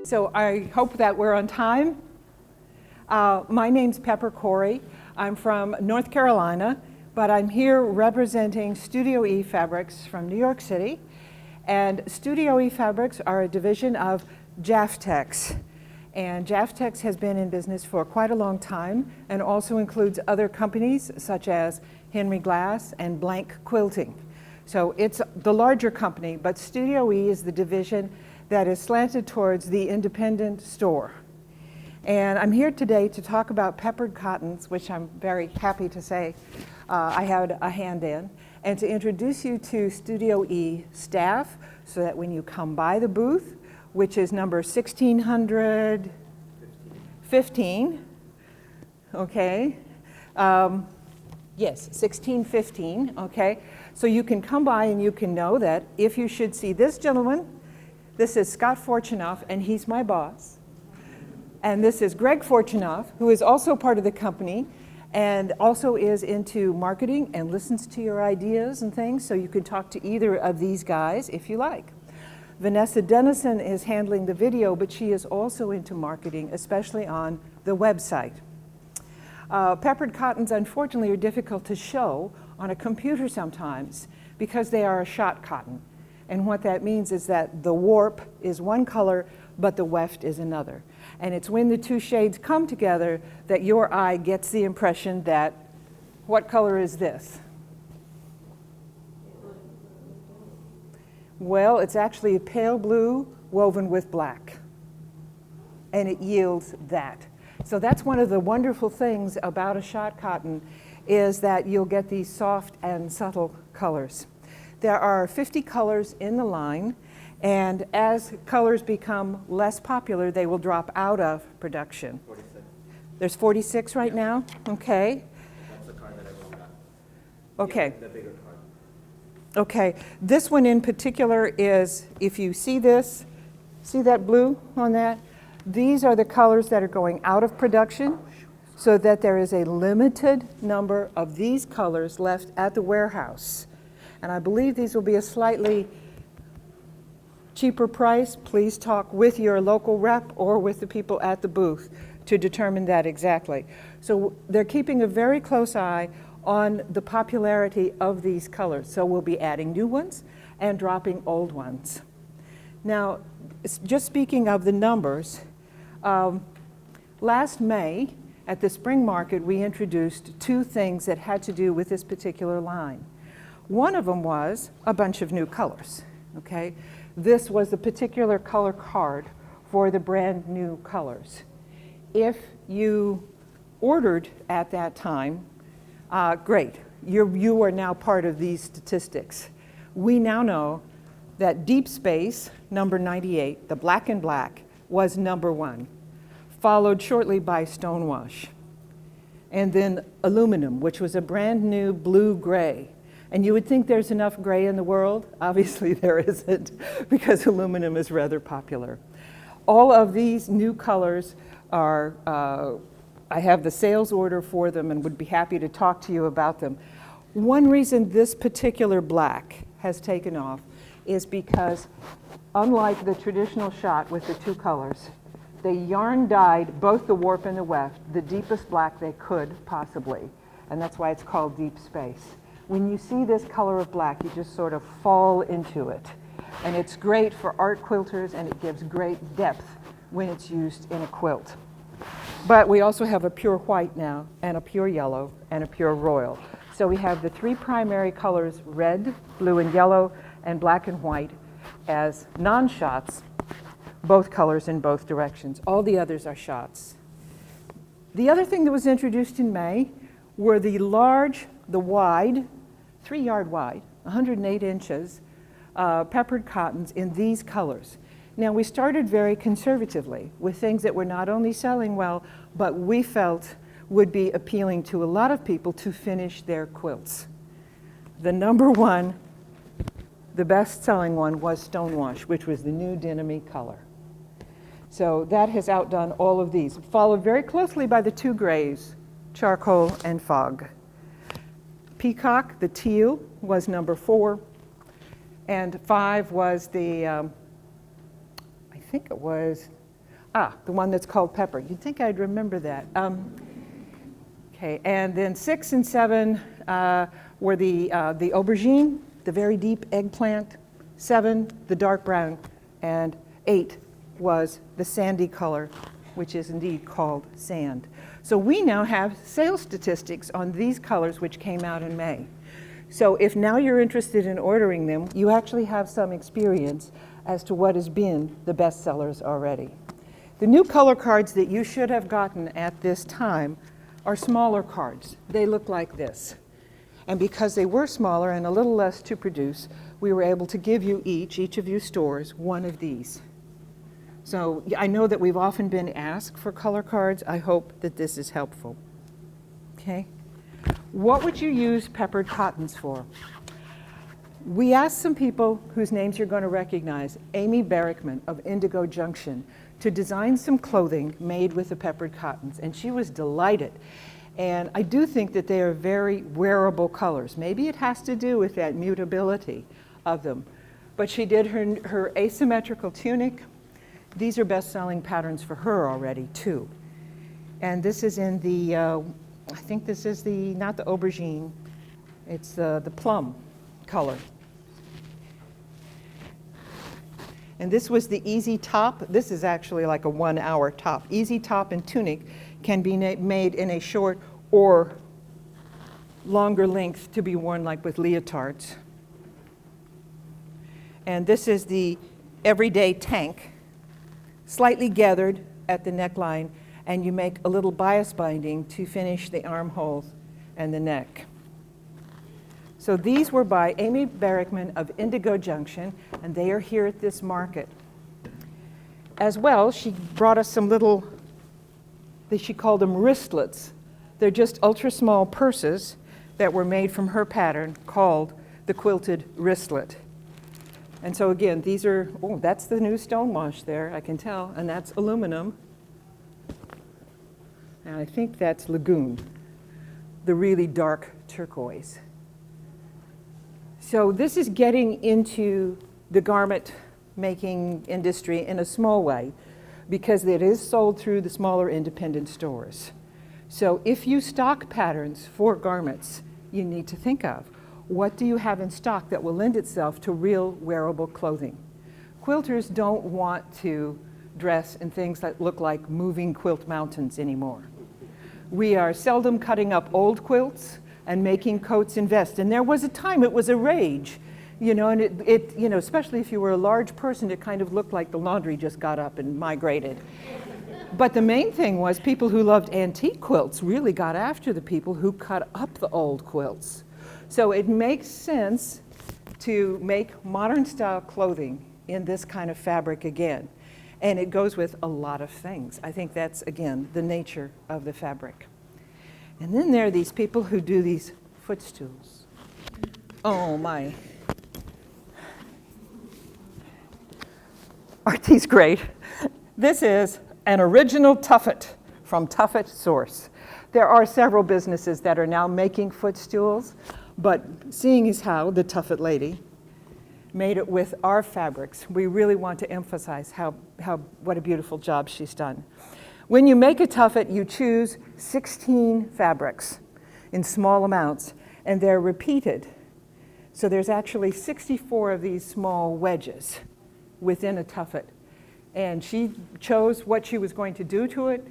So I hope that we're on time. My name's Pepper Corey. I'm from North Carolina, but I'm here representing Studioe Fabrics from New York City. And Studioe Fabrics are a division of Jaftex. And Jaftex has been in business for quite a long time and also includes other companies such as Henry Glass and Blank Quilting. So it's the larger company, but Studioe is the division that is slanted towards the independent store. And I'm here today to talk about peppered cottons, which I'm very happy to say I had a hand in, and to introduce you to Studioe staff so that when you come by the booth, which is number 1615, okay? Yes, 1615, okay? So you can come by and you can know that if you should see this gentleman, this is Scott Fortunoff, and he's my boss. And this is Greg Fortunoff, who is also part of the company and also is into marketing and listens to your ideas and things, so you can talk to either of these guys if you like. Vanessa Dennison is handling the video, but she is also into marketing, especially on the website. Peppered cottons, unfortunately, are difficult to show on a computer sometimes because they are a shot cotton. And what that means is that the warp is one color, but the weft is another. And it's when the two shades come together that your eye gets the impression that, what color is this? Well, it's actually a pale blue woven with black. And it yields that. So that's one of the wonderful things about a shot cotton is that you'll get these soft and subtle colors. There are 50 colors in the line, and as colors become less popular, they will drop out of production. 46. There's 46 right now? Okay. That's the card that everyone got. Okay. The bigger card. Okay. This one in particular is, if you see this, see that blue on that? These are the colors that are going out of production, so that there is a limited number of these colors left at the warehouse. And I believe these will be a slightly cheaper price. Please talk with your local rep or with the people at the booth to determine that exactly. So they're keeping a very close eye on the popularity of these colors. So we'll be adding new ones and dropping old ones. Now, just speaking of the numbers, last May at the spring market, we introduced two things that had to do with this particular line. One of them was a bunch of new colors, okay? This was the particular color card for the brand new colors. If you ordered at that time, great, you are now part of these statistics. We now know that Deep Space, number 98, the black and black, was number 1, followed shortly by Stonewash. And then Aluminum, which was a brand new blue-gray. And you would think there's enough gray in the world. Obviously there isn't, because aluminum is rather popular. All of these new colors are, I have the sales order for them and would be happy to talk to you about them. One reason this particular black has taken off is because, unlike the traditional shot with the two colors, they yarn dyed both the warp and the weft the deepest black they could possibly. And that's why it's called Deep Space. When you see this color of black, you just sort of fall into it. And it's great for art quilters, and it gives great depth when it's used in a quilt. But we also have a pure white now, and a pure yellow, and a pure royal. So we have the three primary colors, red, blue, and yellow, and black and white, as non-shots, both colors in both directions. All the others are shots. The other thing that was introduced in May were the large, the wide, 3-yard wide, 108 inches, peppered cottons in these colors. Now, we started very conservatively with things that were not only selling well, but we felt would be appealing to a lot of people to finish their quilts. The number one, the best-selling one, was Stonewash, which was the new denim-y color. So that has outdone all of these, followed very closely by the two grays, Charcoal and Fog. Peacock, the teal, was number 4, and 5 was the, I think it was The one that's called pepper. You'd think I'd remember that. Okay, and then 6 and 7 were the aubergine, the very deep eggplant. 7, the dark brown, and 8 was the sandy color, which is indeed called sand. So we now have sales statistics on these colors, which came out in May. So if now you're interested in ordering them, you actually have some experience as to what has been the best sellers already. The new color cards that you should have gotten at this time are smaller cards. They look like this. And because they were smaller and a little less to produce, we were able to give you each of you stores, one of these. So I know that we've often been asked for color cards. I hope that this is helpful. Okay? What would you use peppered cottons for? We asked some people whose names you're going to recognize, Amy Barrickman of Indigo Junction, to design some clothing made with the peppered cottons, and she was delighted. And I do think that they are very wearable colors. Maybe it has to do with that mutability of them. But she did her asymmetrical tunic. These are best-selling patterns for her already, too. And this is in the, I think this is the, not the aubergine, it's the plum color. And this was the easy top. This is actually like a 1-hour top. Easy top and tunic can be made in a short or longer length to be worn like with leotards. And this is the everyday tank, slightly gathered at the neckline, and you make a little bias binding to finish the armholes and the neck. So these were by Amy Barrickman of Indigo Junction, and they are here at this market. As well, she brought us some little, she called them wristlets. They're just ultra small purses that were made from her pattern called the quilted wristlet. And so again, these are, oh, that's the new stonewash there, I can tell, and that's aluminum. And I think that's Lagoon, the really dark turquoise. So this is getting into the garment making industry in a small way because it is sold through the smaller independent stores. So if you stock patterns for garments, you need to think of what do you have in stock that will lend itself to real wearable clothing. Quilters don't want to dress in things that look like moving quilt mountains anymore. We are seldom cutting up old quilts and making coats and vests. And there was a time it was a rage, you know, and it you know, especially if you were a large person, it kind of looked like the laundry just got up and migrated. But the main thing was people who loved antique quilts really got after the people who cut up the old quilts. So it makes sense to make modern style clothing in this kind of fabric again. And it goes with a lot of things. I think that's, again, the nature of the fabric. And then there are these people who do these footstools. Oh my. Aren't these great? This is an original tuffet from Tuffet Source. There are several businesses that are now making footstools, but seeing as how the Tuffet lady made it with our fabrics, we really want to emphasize what a beautiful job she's done. When you make a tuffet, you choose 16 fabrics in small amounts, and they're repeated. So there's actually 64 of these small wedges within a tuffet. And she chose what she was going to do to it,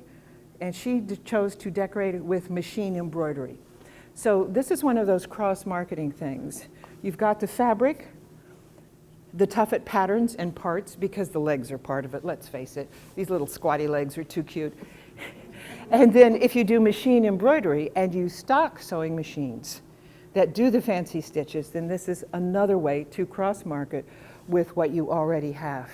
and she chose to decorate it with machine embroidery. So this is one of those cross-marketing things. You've got the fabric, the tuffet patterns and parts, because the legs are part of it, let's face it. These little squatty legs are too cute. And then if you do machine embroidery and you stock sewing machines that do the fancy stitches, then this is another way to cross-market with what you already have.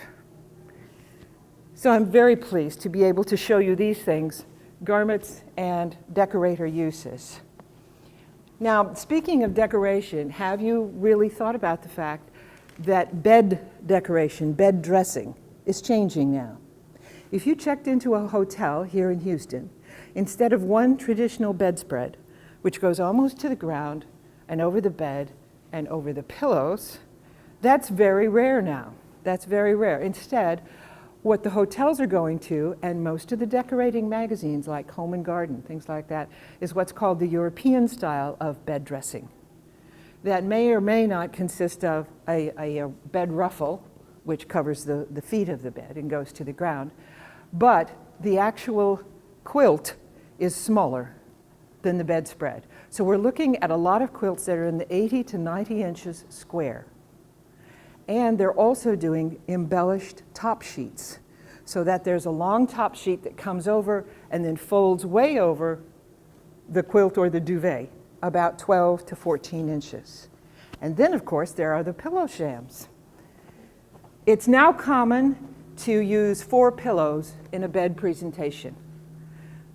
So I'm very pleased to be able to show you these things, garments and decorator uses. Now, speaking of decoration, have you really thought about the fact that bed decoration, bed dressing, is changing now? If you checked into a hotel here in Houston, instead of one traditional bedspread, which goes almost to the ground and over the bed and over the pillows, that's very rare now. That's very rare. Instead, What the hotels are going to, and most of the decorating magazines like Home and Garden, things like that, is what's called the European style of bed dressing. That may or may not consist of a bed ruffle, which covers the feet of the bed and goes to the ground, but the actual quilt is smaller than the bedspread. So we're looking at a lot of quilts that are in the 80 to 90 inches square. And they're also doing embellished top sheets, so that there's a long top sheet that comes over and then folds way over the quilt or the duvet, about 12 to 14 inches. And then, of course, there are the pillow shams. It's now common to use 4 pillows in a bed presentation.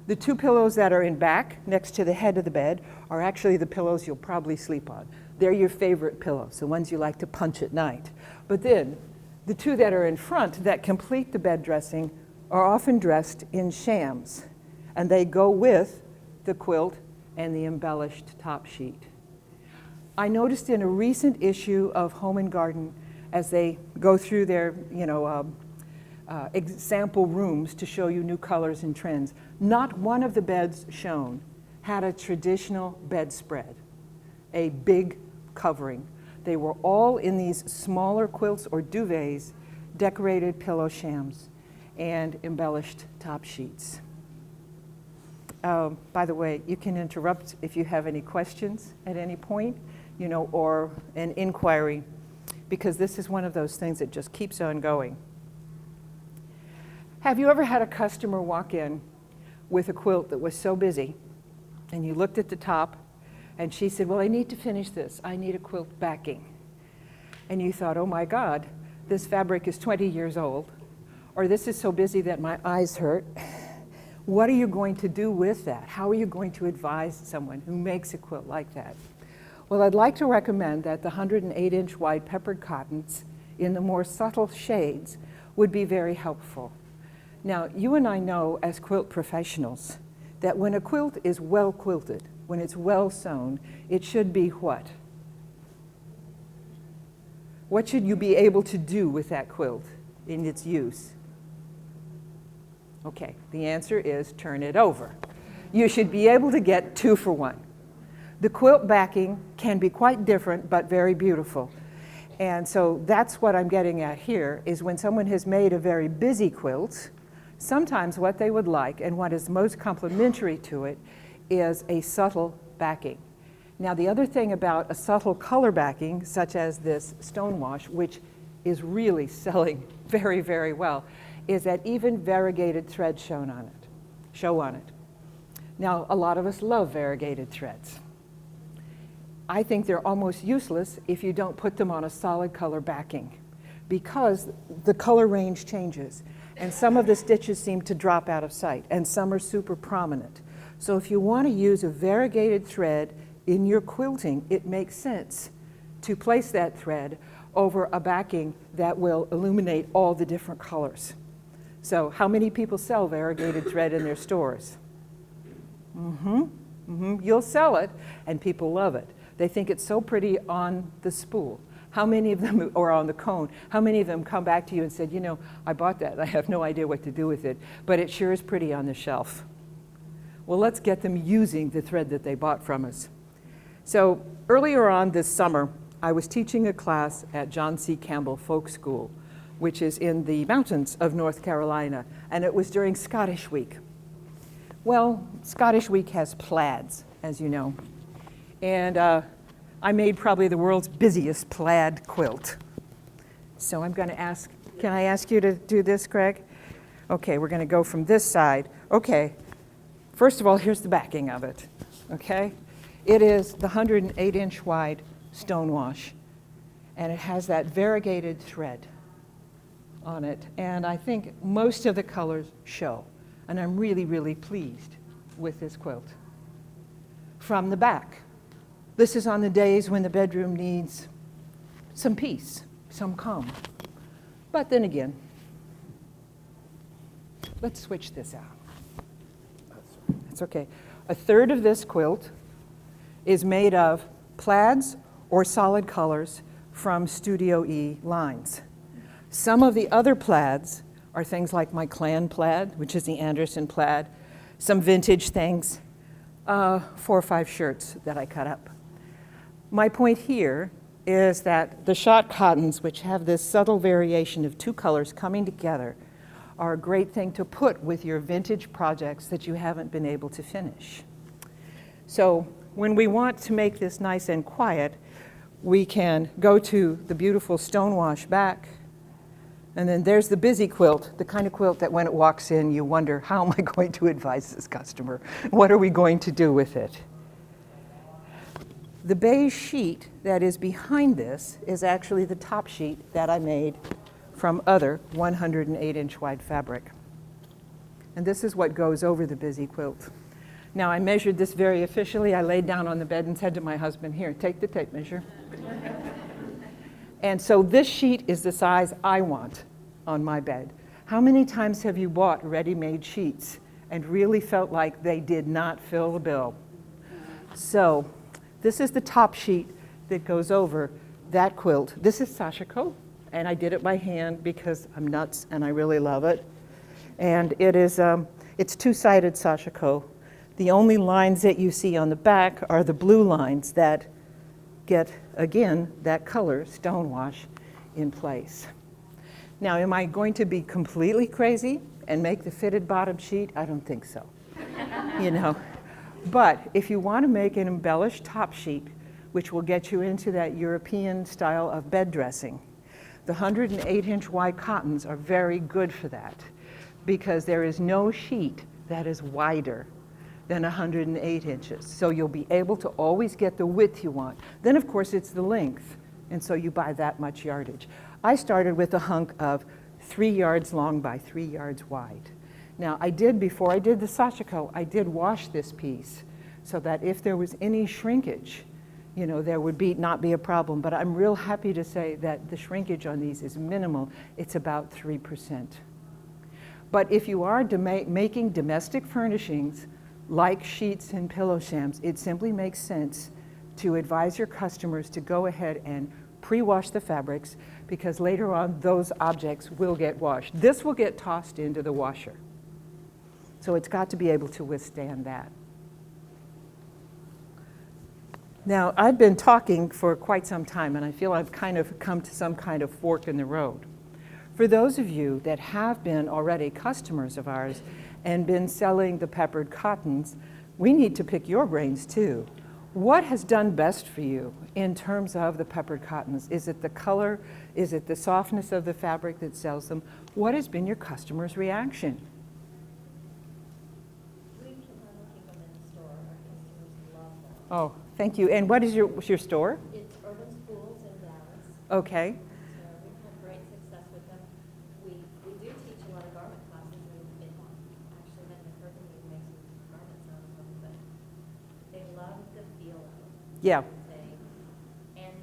The 2 pillows that are in back, next to the head of the bed, are actually the pillows you'll probably sleep on. They're your favorite pillows, the ones you like to punch at night. But then, the 2 that are in front that complete the bed dressing are often dressed in shams, and they go with the quilt and the embellished top sheet. I noticed in a recent issue of Home and Garden, as they go through their example rooms to show you new colors and trends, not one of the beds shown had a traditional bedspread, a big covering. They were all in these smaller quilts or duvets, decorated pillow shams, and embellished top sheets. By the way, you can interrupt if you have any questions at any point, or an inquiry, because this is one of those things that just keeps on going. Have you ever had a customer walk in with a quilt that was so busy, and you looked at the top, and she said, well, I need to finish this. I need a quilt backing. And you thought, oh my God, this fabric is 20 years old, or this is so busy that my eyes hurt. What are you going to do with that? How are you going to advise someone who makes a quilt like that? Well, I'd like to recommend that the 108-inch wide peppered cottons in the more subtle shades would be very helpful. Now, you and I know as quilt professionals that when a quilt is well quilted, when it's well sewn, it should be what? What should you be able to do with that quilt in its use? Okay, the answer is turn it over. You should be able to get 2 for 1. The quilt backing can be quite different, but very beautiful. And so that's what I'm getting at here, is when someone has made a very busy quilt, sometimes what they would like, and what is most complementary to it, is a subtle backing. Now, the other thing about a subtle color backing, such as this stonewash, which is really selling very, very well, is that even variegated threads show on it. Now, a lot of us love variegated threads. I think they're almost useless if you don't put them on a solid color backing, because the color range changes, and some of the stitches seem to drop out of sight, and some are super prominent. So if you want to use a variegated thread in your quilting, it makes sense to place that thread over a backing that will illuminate all the different colors. So how many people sell variegated thread in their stores? You'll sell it, and people love it. They think it's so pretty on the spool. How many of them, or on the cone, how many of them come back to you and said, I bought that, I have no idea what to do with it, but it sure is pretty on the shelf. Well, let's get them using the thread that they bought from us. So earlier on this summer, I was teaching a class at John C. Campbell Folk School, which is in the mountains of North Carolina, and it was during Scottish Week. Well, Scottish Week has plaids, as you know, and I made probably the world's busiest plaid quilt. So I'm going to ask, can I ask you to do this, Greg? Okay, we're going to go from this side. Okay, first of all, here's the backing of it, okay? It is the 108-inch wide stonewash, and it has that variegated thread on it, and I think most of the colors show, and I'm really, really pleased with this quilt. From the back, this is on the days when the bedroom needs some peace, some calm. But then again, let's switch this out. That's okay. A third of this quilt is made of plaids or solid colors from Studioe lines. Some of the other plaids are things like my clan plaid, which is the Anderson plaid, some vintage things, 4 or 5 shirts that I cut up. My point here is that the shot cottons, which have this subtle variation of 2 colors coming together, are a great thing to put with your vintage projects that you haven't been able to finish. So when we want to make this nice and quiet, we can go to the beautiful stonewash back, and then there's the busy quilt, the kind of quilt that when it walks in, you wonder, how am I going to advise this customer? What are we going to do with it? The beige sheet that is behind this is actually the top sheet that I made from other 108-inch wide fabric. And this is what goes over the busy quilt. Now, I measured this very officially. I laid down on the bed and said to my husband, here, take the tape measure. And so this sheet is the size I want on my bed. How many times have you bought ready-made sheets and really felt like they did not fill the bill? So this is the top sheet that goes over that quilt. This is sashiko, and I did it by hand because I'm nuts and I really love it. And it is, it's 2-sided sashiko. The only lines that you see on the back are the blue lines that get, again, that color, stonewash, in place. Now, am I going to be completely crazy and make the fitted bottom sheet? I don't think so, you know. But if you want to make an embellished top sheet, which will get you into that European style of bed dressing, the 108-inch wide cottons are very good for that, because there is no sheet that is wider than 108 inches. So you'll be able to always get the width you want. Then, of course, it's the length, and so you buy that much yardage. I started with a hunk of 3 yards long by 3 yards wide. Now, before I did the sashiko, I did wash this piece so that if there was any shrinkage, you know, there would not be a problem. But I'm real happy to say that the shrinkage on these is minimal. It's about 3%. But if you are making domestic furnishings, like sheets and pillow shams, it simply makes sense to advise your customers to go ahead and pre-wash the fabrics, because later on those objects will get washed. This will get tossed into the washer. So it's got to be able to withstand that. Now, I've been talking for quite some time, and I feel I've kind of come to some kind of fork in the road. For those of you that have been already customers of ours and been selling the peppered cottons, we need to pick your brains too. What has done best for you in terms of the peppered cottons? Is it the color? Is it the softness of the fabric that sells them? What has been your customer's reaction? We can keep them in the store. Our customers love them. Oh, thank you. And what is your store? It's Urban Schools in Dallas. Okay. So we've had great success with them. We do teach a lot of garment classes, and it actually hadn't occurred to me to make some garments out of them, but they love the feel of them. Yeah. And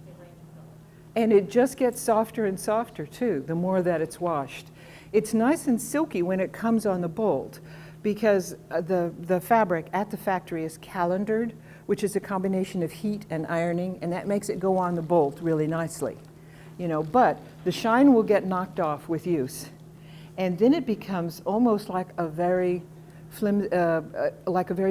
the range of color. And it just gets softer and softer too, the more that it's washed. It's nice and silky when it comes on the bolt, because the fabric at the factory is calendared, which is a combination of heat and ironing, and that makes it go on the bolt really nicely. You know, but the shine will get knocked off with use. And then it becomes almost like a very